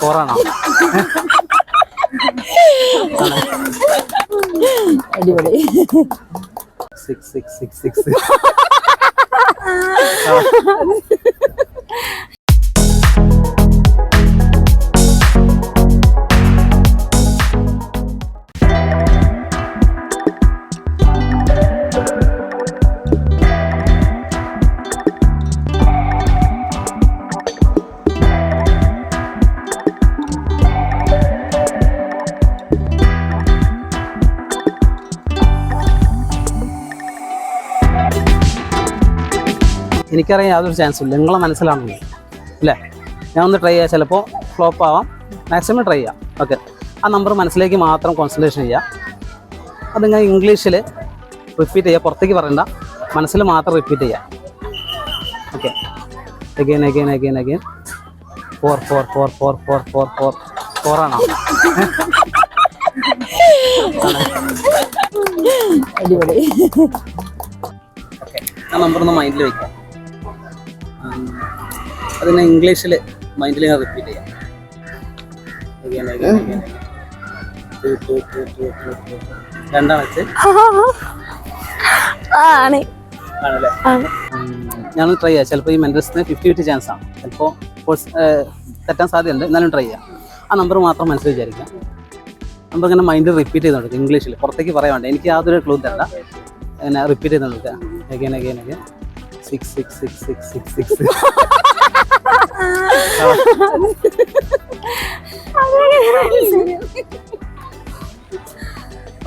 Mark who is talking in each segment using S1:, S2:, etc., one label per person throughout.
S1: 4
S2: അടിപൊളി.
S1: 6. എനിക്കറിയാൻ യാതൊരു ചാൻസും ഇല്ല, നിങ്ങളെ മനസ്സിലാണല്ലോ അല്ലേ? ഞാൻ ഒന്ന് ട്രൈ ചെയ്യാം, ചിലപ്പോൾ ഫ്ലോപ്പ് ആവാം, മാക്സിമം ട്രൈ ചെയ്യാം. ഓക്കെ, ആ നമ്പർ മനസ്സിലേക്ക് മാത്രം കോൺസെൻട്രേഷൻ ചെയ്യുക. അതിങ്ങനെ ഇംഗ്ലീഷിൽ റിപ്പീറ്റ് ചെയ്യുക, പുറത്തേക്ക് പറയണ്ട, മനസ്സിൽ മാത്രം റിപ്പീറ്റ് ചെയ്യുക. ഓക്കെ, അഗെയിൻ 4 ആണോ?
S2: അടിപൊളി.
S1: ഓക്കെ, ആ നമ്പർ ഒന്ന് മൈൻഡിൽ വയ്ക്കാം. അതിനെ ഇംഗ്ലീഷിൽ മൈൻഡിൽ ഞാൻ റിപ്പീറ്റ് ചെയ്യാം. രണ്ടാം വെച്ച്
S2: ആണല്ലേ?
S1: ഞാൻ ട്രൈ ചെയ്യാം. ചിലപ്പോൾ ഈ മെൻറ്റൽസിന് 50-50 ചാൻസ് ആണ്, ചിലപ്പോൾ തെറ്റാൻ സാധ്യതയുണ്ട്, എന്നാലും ട്രൈ ചെയ്യാം. ആ നമ്പർ മാത്രം മനസ്സിൽ വിചാരിക്കാം. നമ്പർ ഇങ്ങനെ മൈൻഡിൽ റിപ്പീറ്റ് ചെയ്തുകൊണ്ടിരിക്കുക, ഇംഗ്ലീഷിൽ പുറത്തേക്ക് പറയാൻ വേണ്ട, എനിക്ക് യാതൊരു ക്ലൂ തരണ്ട, ഇങ്ങനെ റിപ്പീറ്റ് ചെയ്തുകൊണ്ടിരിക്കുക. അഗൈൻ 6.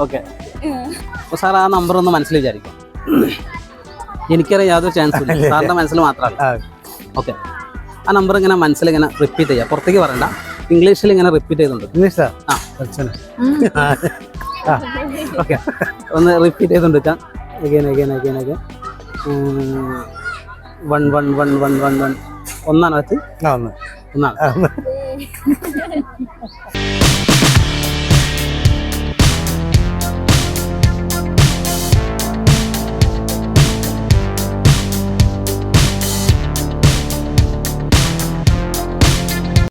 S1: ഓക്കെ, അപ്പോൾ സാർ ആ നമ്പർ ഒന്ന് മനസ്സിൽ വിചാരിക്കും. എനിക്കറിയാം യാതൊരു ചാൻസും ഇല്ല, സാറിൻ്റെ മനസ്സിൽ മാത്രമല്ല. ഓക്കെ, ആ നമ്പർ ഇങ്ങനെ മനസ്സിൽ ഇങ്ങനെ റിപ്പീറ്റ് ചെയ്യുക, പുറത്തേക്ക് പറയണ്ട, ഇംഗ്ലീഷിൽ ഇങ്ങനെ റിപ്പീറ്റ് ചെയ്തുകൊണ്ട്. ഓക്കെ, ഒന്ന് റിപ്പീറ്റ് ചെയ്തുകൊണ്ടിരിക്കാം. അഗൈൻ 1 ഒന്നാണ്.